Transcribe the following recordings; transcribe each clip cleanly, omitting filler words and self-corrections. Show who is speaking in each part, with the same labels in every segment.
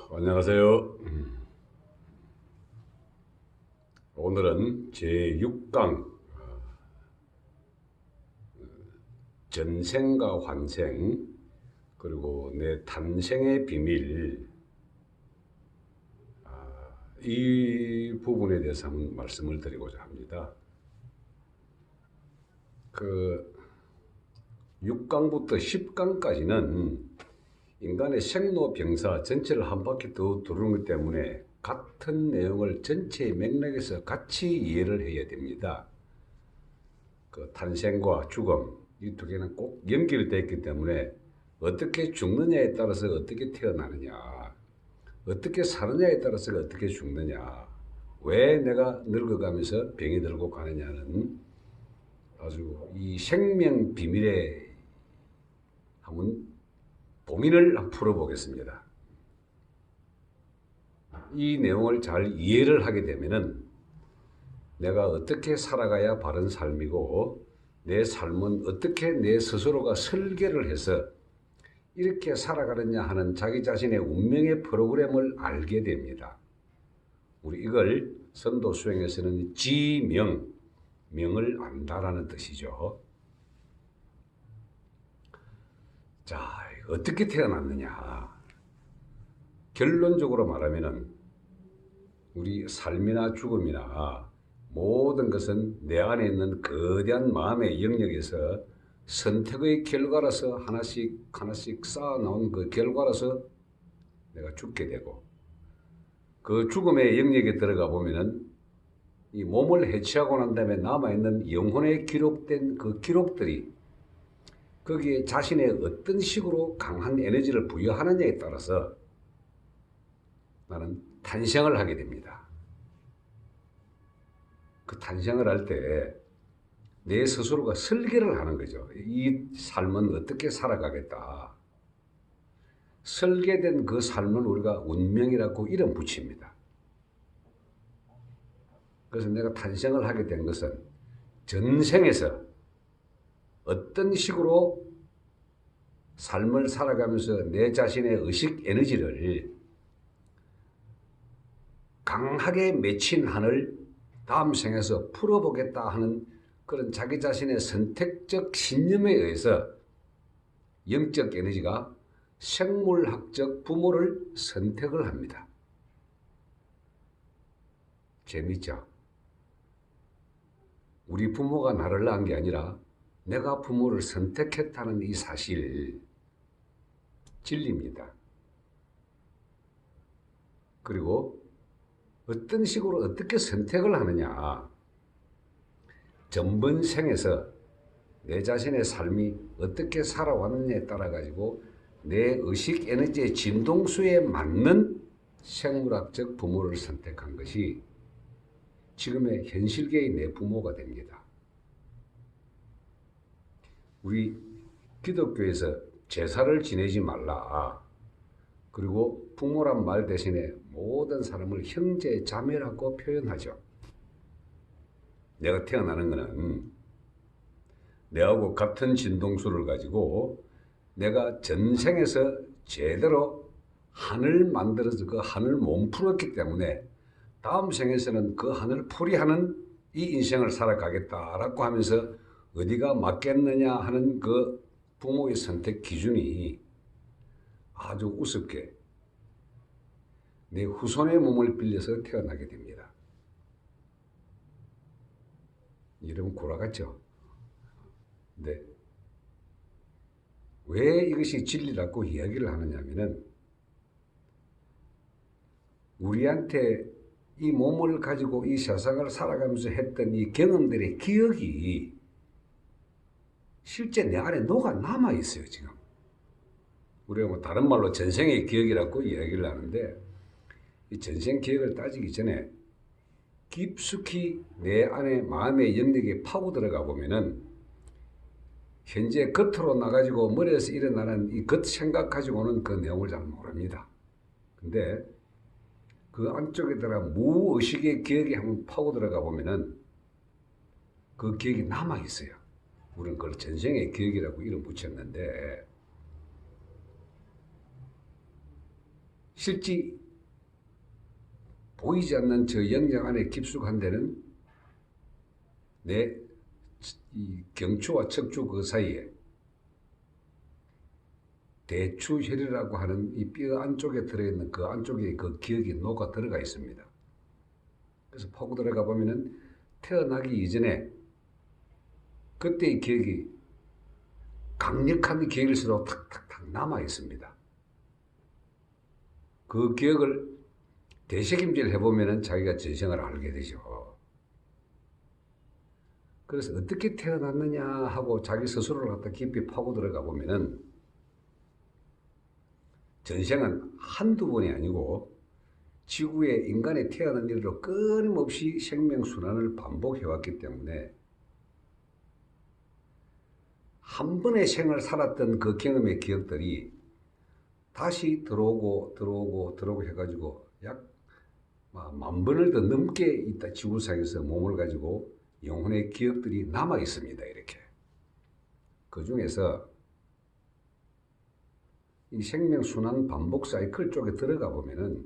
Speaker 1: 안녕하세요. 오늘은 제6강 전생과 환생 그리고 내 탄생의 비밀 이 부분에 대해서 한번 말씀을 드리고자 합니다. 그 6강부터 10강까지는 인간의 생로병사 전체를 한 바퀴 더 도는 것 때문에 같은 내용을 전체의 맥락에서 같이 이해를 해야 됩니다. 그 탄생과 죽음 이 두 개는 꼭 연결되어 있기 때문에 어떻게 죽느냐에 따라서 어떻게 태어나느냐, 어떻게 사느냐에 따라서 어떻게 죽느냐, 왜 내가 늙어가면서 병이 들고 가느냐는 아주 이 생명 비밀에 한번 고민을 한번 풀어보겠습니다. 이 내용을 잘 이해를 하게 되면은 내가 어떻게 살아가야 바른 삶이고 내 삶은 어떻게 내 스스로가 설계를 해서 이렇게 살아가느냐 하는 자기 자신의 운명의 프로그램을 알게 됩니다. 우리 이걸 선도 수행에서는 지명, 명을 안다라는 뜻이죠. 자, 어떻게 태어났느냐? 결론적으로 말하면은 우리 삶이나 죽음이나 모든 것은 내 안에 있는 거대한 마음의 영역에서 선택의 결과라서 하나씩 하나씩 쌓아 나온 그 결과라서 내가 죽게 되고, 그 죽음의 영역에 들어가 보면은 이 몸을 해체하고 난 다음에 남아있는 영혼에 기록된 그 기록들이 거기에 자신의 어떤 식으로 강한 에너지를 부여하느냐에 따라서 나는 탄생을 하게 됩니다. 그 탄생을 할 때 내 스스로가 설계를 하는 거죠. 이 삶은 어떻게 살아가겠다. 설계된 그 삶을 우리가 운명이라고 이름 붙입니다. 그래서 내가 탄생을 하게 된 것은 전생에서 어떤 식으로 삶을 살아가면서 내 자신의 의식 에너지를 강하게 맺힌 한을 다음 생에서 풀어보겠다 하는 그런 자기 자신의 선택적 신념에 의해서 영적 에너지가 생물학적 부모를 선택을 합니다. 재밌죠? 우리 부모가 나를 낳은 게 아니라 내가 부모를 선택했다는 이 사실, 진리입니다. 그리고 어떤 식으로 어떻게 선택을 하느냐, 전번 생에서 내 자신의 삶이 어떻게 살아왔느냐에 따라 가지고 내 의식 에너지의 진동수에 맞는 생물학적 부모를 선택한 것이 지금의 현실계의 내 부모가 됩니다. 우리 기독교에서 제사를 지내지 말라. 그리고 부모란 말 대신에 모든 사람을 형제, 자매라고 표현하죠. 내가 태어나는 것은 내하고 같은 진동수를 가지고 내가 전생에서 제대로 한을 만들어서 그 한을 몸풀었기 때문에 다음 생에서는 그 한을 풀이하는 이 인생을 살아가겠다라고 하면서 어디가 맞겠느냐 하는 그 부모의 선택 기준이 아주 우습게 내 후손의 몸을 빌려서 태어나게 됩니다. 이러면 골아갔죠. 네. 왜 이것이 진리라고 이야기를 하느냐면은 우리한테 이 몸을 가지고 이 세상을 살아가면서 했던 이 경험들의 기억이 실제 내 안에 녹아 남아 있어요, 지금. 우리가 뭐 다른 말로 전생의 기억이라고 이야기를 하는데 이 전생 기억을 따지기 전에 깊숙이 내 안에 마음의 영역에 파고 들어가 보면은 현재 겉으로 나가지고 머리에서 일어나는 이 겉 생각 가지고는 그 내용을 잘 모릅니다. 근데 그 안쪽에 들어 무의식의 기억에 한번 파고 들어가 보면은 그 기억이 남아 있어요. 우리는 그걸 전생의 기억이라고 이름 붙였는데 실제 보이지 않는 저 영역 안에 깊숙한 데는 내 이 경추와 척추 그 사이에 대추혈이라고 하는 이 뼈 안쪽에 들어있는 그 안쪽에 그 기억이 녹아 들어가 있습니다. 그래서 파고 들어가 보면은 태어나기 이전에 그때의 기억이 강력한 기억일수록 탁탁탁 남아 있습니다. 그 기억을 되새김질 해보면은 자기가 전생을 알게 되죠. 그래서 어떻게 태어났느냐 하고 자기 스스로를 갖다 깊이 파고 들어가 보면은 전생은 한두 번이 아니고 지구에 인간이 태어난 이후로 끊임없이 생명순환을 반복해왔기 때문에 한 번의 생을 살았던 그 경험의 기억들이 다시 들어오고 해가지고 약 10,000번을 더 넘게 있다 지구상에서 몸을 가지고 영혼의 기억들이 남아 있습니다. 이렇게. 그 중에서 이 생명순환 반복 사이클 쪽에 들어가 보면은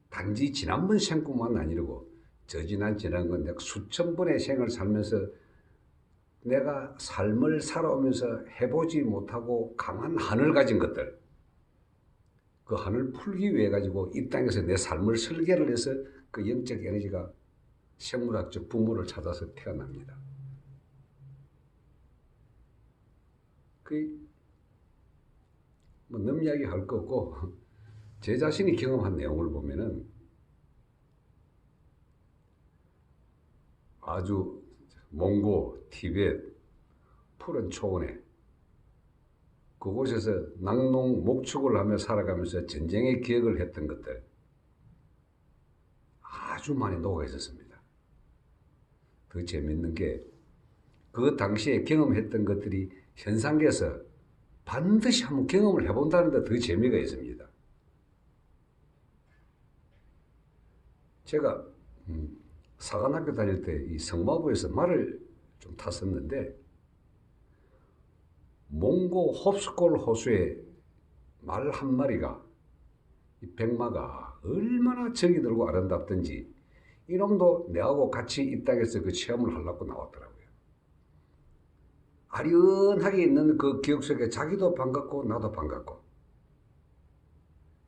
Speaker 1: 단지 지난번 생뿐만 아니고 지난 건 내가 수천 번의 생을 살면서 내가 삶을 살아오면서 해보지 못하고 강한 한을 가진 것들, 그 한을 풀기 위해 가지고 이 땅에서 내 삶을 설계를 해서 그 영적 에너지가 생물학적 부모를 찾아서 태어납니다. 뭐 이야기 할 거 없고 제 자신이 경험한 내용을 보면은 아주 몽고, 티베트, 푸른 초원에 그곳에서 낙농 목축을 하며 살아가면서 전쟁의 기억을 했던 것들 아주 많이 녹아 있었습니다. 더 재밌는 게 그 당시에 경험했던 것들이 현상계에서 반드시 한번 경험을 해본다는 데 더 재미가 있습니다. 제가 사관학교 다닐 때 이 성마부에서 말을 좀 탔었는데 몽고 홉스골 호수의 말 한 마리가 이 백마가 얼마나 정이 들고 아름답던지 이놈도 내하고 같이 이 땅에서 그 체험을 하려고 나왔더라고요. 아련하게 있는 그 기억 속에 자기도 반갑고 나도 반갑고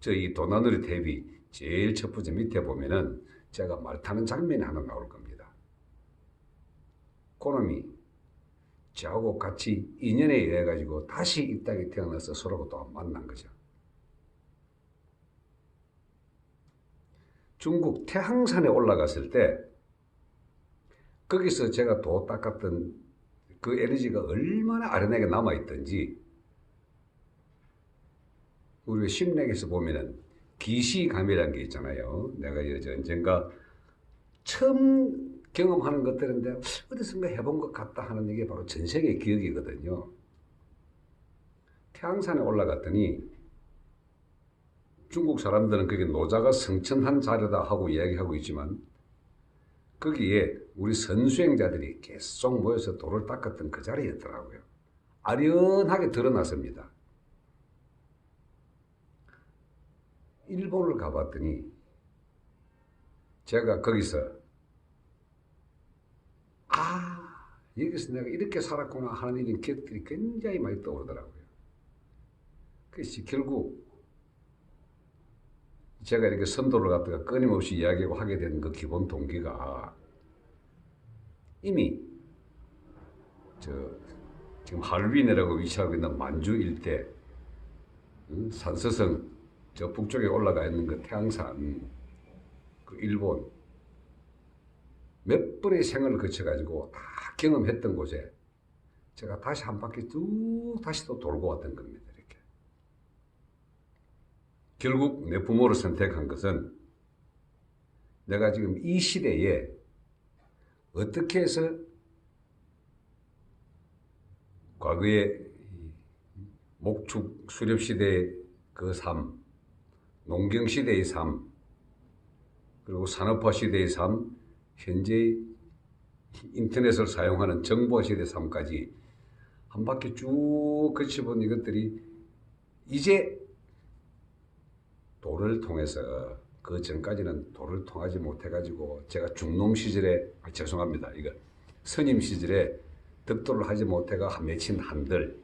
Speaker 1: 저희 도나누리 탭이 제일 첫 번째 밑에 보면은 제가 말 타는 장면이 하나 나올 겁니다. 그놈이 저하고 같이 인연에 의해 가지고 다시 이 땅에 태어나서 서로 또 만난 거죠. 중국 태항산에 올라갔을 때 거기서 제가 도 닦았던 그 에너지가 얼마나 아련하게 남아있던지 우리가 심리학에서 보면은 기시감이라는 게 있잖아요. 내가 언젠가 처음 경험하는 것들인데 어디선가 해본 것 같다 하는 게 바로 전생의 기억이거든요. 태항산에 올라갔더니 중국 사람들은 그게 노자가 성천한 자리다 하고 이야기하고 있지만 거기에 우리 선수행자들이 계속 모여서 돌을 닦았던 그 자리였더라고요. 아련하게 드러났습니다. 일본을 가봤더니 제가 거기서 여기서 내가 이렇게 살았구나 하는 이런 기억들이 굉장히 많이 떠오르더라고요. 그래서 결국 제가 이렇게 선도를 갖다가 끊임없이 이야기하고 하게 된 그 기본 동기가 이미 지금 하얼빈이라고 위치하고 있는 만주 일대 산서성 저 북쪽에 올라가 있는 그 태양산 그 일본 몇 번의 생을 거쳐가지고 다 경험했던 곳에 제가 다시 한 바퀴 쭉 다시 또 돌고 왔던 겁니다. 이렇게. 결국 내 부모를 선택한 것은 내가 지금 이 시대에 어떻게 해서 과거의 목축 수렵시대의 그 삶, 농경시대의 삶, 그리고 산업화시대의 삶, 현재 인터넷을 사용하는 정보시대 삶까지 한 바퀴 쭉 거쳐본 이것들이 이제 도를 통해서 그 전까지는 도를 통하지 못해가지고 제가 중놈 시절에 죄송합니다. 이거 선임 시절에 덕도를 하지 못해가 맺힌 한들,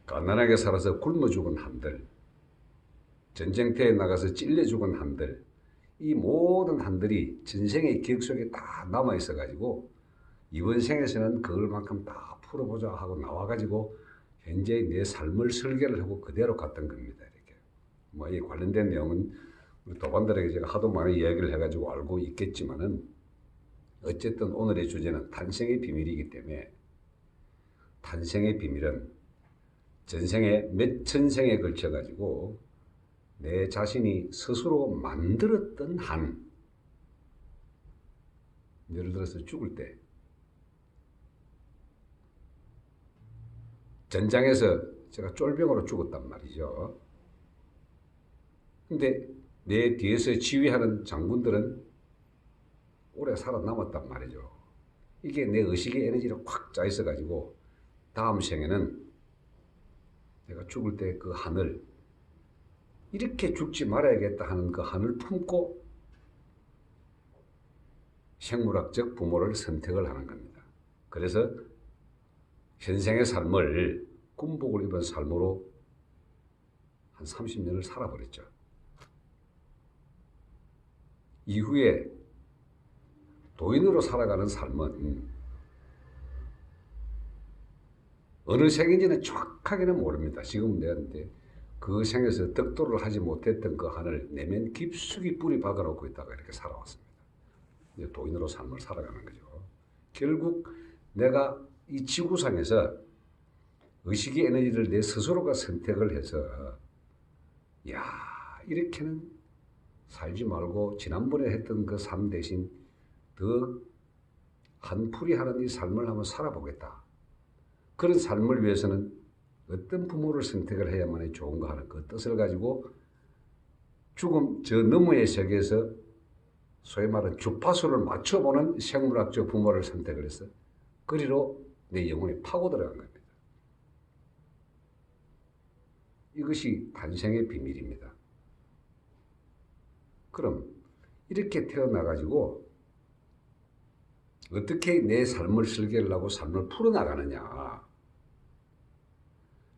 Speaker 1: 가난하게 살아서 굶어 죽은 한들, 전쟁터에 나가서 찔려 죽은 한들, 이 모든 한들이 전생의 기억 속에 다 남아 있어가지고 이번 생에서는 그걸만큼 다 풀어보자 하고 나와가지고 현재 내 삶을 설계를 하고 그대로 갔던 겁니다. 이렇게 뭐 이 관련된 내용은 우리 도반들에게 제가 하도 많이 이야기를 해가지고 알고 있겠지만은 어쨌든 오늘의 주제는 탄생의 비밀이기 때문에 탄생의 비밀은 전생에 몇 천생에 걸쳐 가지고 내 자신이 스스로 만들었던 한, 예를 들어서 죽을 때 전장에서 제가 쫄병으로 죽었단 말이죠. 근데 내 뒤에서 지휘하는 장군들은 오래 살아남았단 말이죠. 이게 내 의식의 에너지를 확 짜 있어 가지고 다음 생에는 내가 죽을 때 그 한을 이렇게 죽지 말아야겠다 하는 그 한을 품고 생물학적 부모를 선택을 하는 겁니다. 그래서 현생의 삶을 군복을 입은 삶으로 한 30년을 살아버렸죠. 이후에 도인으로 살아가는 삶은 어느 생인지는 정확하게는 모릅니다. 지금 내가 그 생에서 덕도를 하지 못했던 그 한을 내면 깊숙이 뿌리 박아놓고 있다가 이렇게 살아왔습니다. 이제 도인으로 삶을 살아가는 거죠. 결국 내가 이 지구상에서 의식의 에너지를 내 스스로가 선택을 해서 야, 이렇게는 살지 말고 지난번에 했던 그 삶 대신 더 한풀이 하는 이 삶을 한번 살아보겠다. 그런 삶을 위해서는 어떤 부모를 선택을 해야만이 좋은가 하는 그 뜻을 가지고 죽음 저 너머의 세계에서 소위 말하는 주파수를 맞춰보는 생물학적 부모를 선택을 해서 그리로 내 영혼이 파고 들어간 겁니다. 이것이 탄생의 비밀입니다. 그럼 이렇게 태어나가지고 어떻게 내 삶을 설계를 하고 삶을 풀어나가느냐.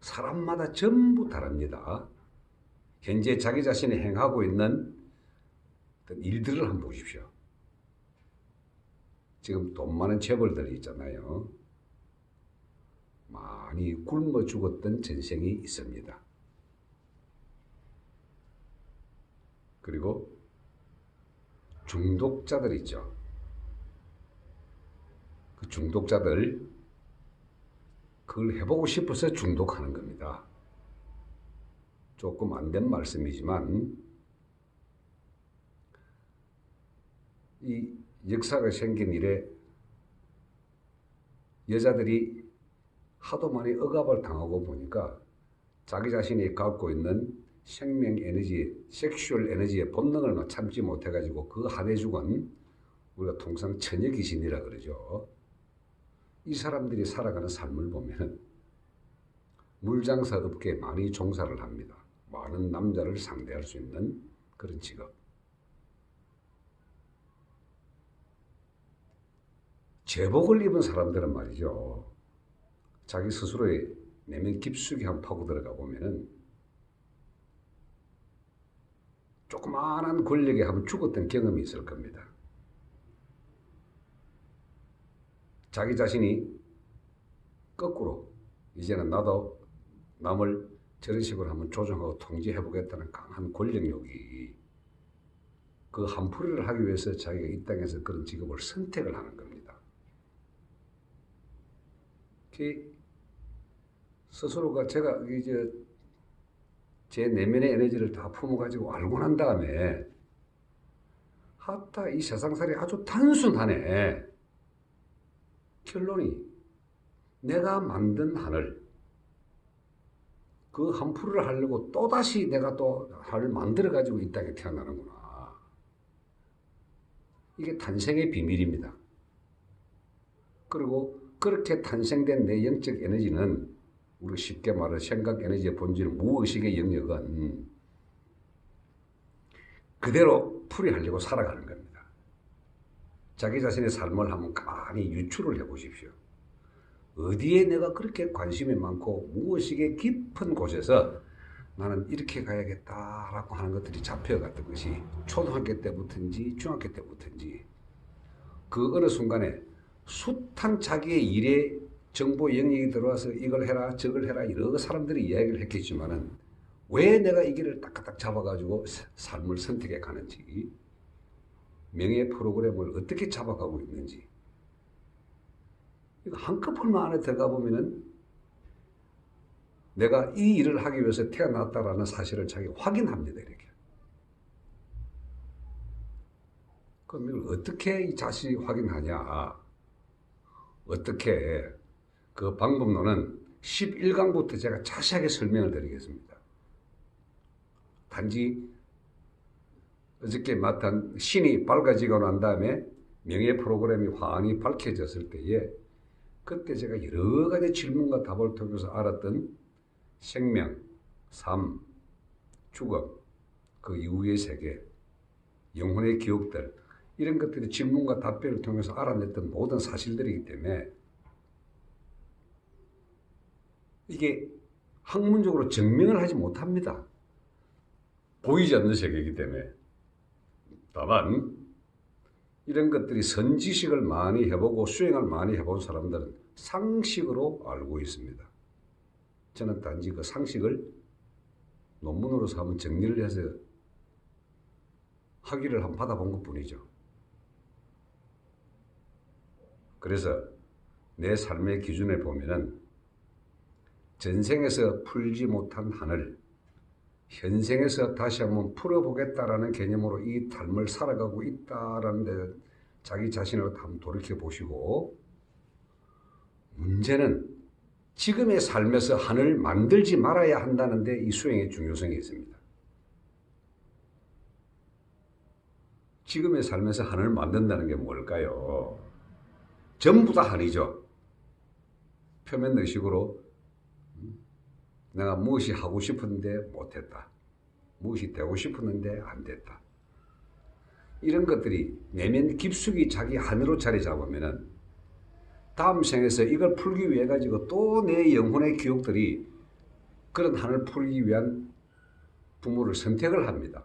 Speaker 1: 사람마다 전부 다릅니다. 현재 자기 자신이 행하고 있는 일들을 한번 보십시오. 지금 돈 많은 재벌들이 있잖아요. 많이 굶어 죽었던 전생이 있습니다. 그리고 중독자들 있죠. 그 중독자들 그걸 해보고 싶어서 중독하는 겁니다. 조금 안 된 말씀이지만 이 역사가 생긴 이래 여자들이 하도 많이 억압을 당하고 보니까 자기 자신이 갖고 있는 생명 에너지, 섹슈얼 에너지의 본능을 참지 못해가지고 그 한해 죽은 우리가 통상 처녀 귀신이라 그러죠. 이 사람들이 살아가는 삶을 보면 물장사 업계에 많이 종사를 합니다. 많은 남자를 상대할 수 있는 그런 직업. 제복을 입은 사람들은 말이죠. 자기 스스로의 내면 깊숙이 한번 파고 들어가 보면은 조그마한 권력에 한번 죽었던 경험이 있을 겁니다. 자기 자신이 거꾸로 이제는 나도 남을 저런 식으로 한번 조정하고 통제해보겠다는 강한 권력욕이 그 한풀이를 하기 위해서 자기가 이 땅에서 그런 직업을 선택을 하는 겁니다. 스스로가 제가 이제 제 내면의 에너지를 다 품어가지고 알고 난 다음에 하다 이 세상살이 아주 단순하네. 결론이 내가 만든 한을 그 한풀이를 하려고 또다시 내가 또 한을 만들어가지고 이 땅에 태어나는구나. 이게 탄생의 비밀입니다. 그리고 그렇게 탄생된 내 영적 에너지는 우리가 쉽게 말해 생각 에너지의 본질 무의식의 영역은 그대로 풀이하려고 살아가는 겁니다. 자기 자신의 삶을 한번 가만히 유추를 해보십시오. 어디에 내가 그렇게 관심이 많고 무엇이게 깊은 곳에서 나는 이렇게 가야겠다라고 하는 것들이 잡혀갔던 것이 초등학교 때부터인지 중학교 때부터인지 그 어느 순간에 숱한 자기의 일에 정보 영역이 들어와서 이걸 해라 저걸 해라 여러 사람들이 이야기를 했겠지만은 왜 내가 이 길을 딱딱 잡아가지고 삶을 선택해 가는지 명예 프로그램을 어떻게 잡아가고 있는지 이거 한꺼풀만 안에 들어가 보면은 내가 이 일을 하기 위해서 태어났다라는 사실을 자기 확인합니다. 이렇게. 그럼 이걸 어떻게 이 자신이 확인하냐? 어떻게 그 방법론은 11강부터 제가 자세하게 설명을 드리겠습니다. 단지 어저께 맡은 신이 밝아지고 난 다음에 명예 프로그램이 환히 밝혀졌을 때에 그때 제가 여러 가지 질문과 답을 통해서 알았던 생명, 삶, 죽음, 그 이후의 세계, 영혼의 기억들 이런 것들이 질문과 답변을 통해서 알아냈던 모든 사실들이기 때문에 이게 학문적으로 증명을 하지 못합니다. 보이지 않는 세계이기 때문에. 다만 이런 것들이 선지식을 많이 해보고 수행을 많이 해본 사람들은 상식으로 알고 있습니다. 저는 단지 그 상식을 논문으로서 한번 정리를 해서 학위를 한번 받아본 것 뿐이죠. 그래서 내 삶의 기준에 보면은 전생에서 풀지 못한 한을 현생에서 다시 한번 풀어보겠다라는 개념으로 이 삶을 살아가고 있다라는 데 자기 자신을 한번 돌이켜 보시고 문제는 지금의 삶에서 한을 만들지 말아야 한다는 데 이 수행의 중요성이 있습니다. 지금의 삶에서 한을 만든다는 게 뭘까요? 전부 다 한이죠. 표면 의식으로 내가 무엇이 하고 싶었는데 못했다. 무엇이 되고 싶었는데 안 됐다. 이런 것들이 내면 깊숙이 자기 안으로 자리 잡으면은 다음 생에서 이걸 풀기 위해 가지고 또 내 영혼의 기억들이 그런 한을 풀기 위한 부모를 선택을 합니다.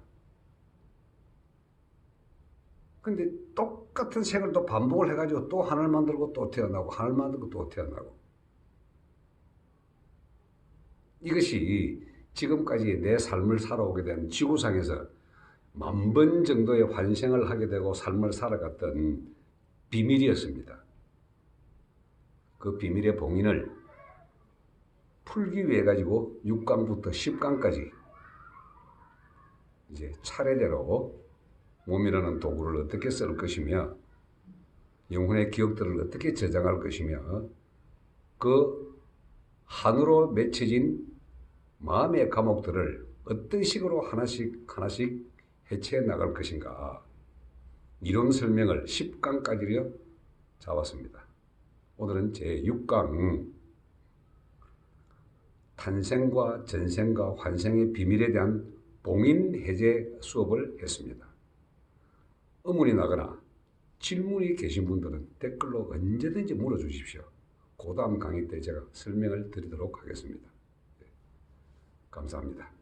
Speaker 1: 근데 똑같은 생을 또 반복을 해가지고 또 한을 만들고 또 태어나고 한을 만들고 또 태어나고 이것이 지금까지 내 삶을 살아오게 된 지구상에서 10,000번 정도의 환생을 하게 되고 삶을 살아갔던 비밀이었습니다. 그 비밀의 봉인을 풀기 위해 가지고 6강부터 10강까지 이제 차례대로 몸이라는 도구를 어떻게 쓸 것이며 영혼의 기억들을 어떻게 저장할 것이며 그 한으로 맺혀진 마음의 감옥들을 어떤 식으로 하나씩 해체해 나갈 것인가 이론 설명을 10강까지요 잡았습니다. 오늘은 제6강 탄생과 전생과 환생의 비밀에 대한 봉인 해제 수업을 했습니다. 의문이 나거나 질문이 계신 분들은 댓글로 언제든지 물어주십시오. 그 다음 강의 때 제가 설명을 드리도록 하겠습니다. 감사합니다.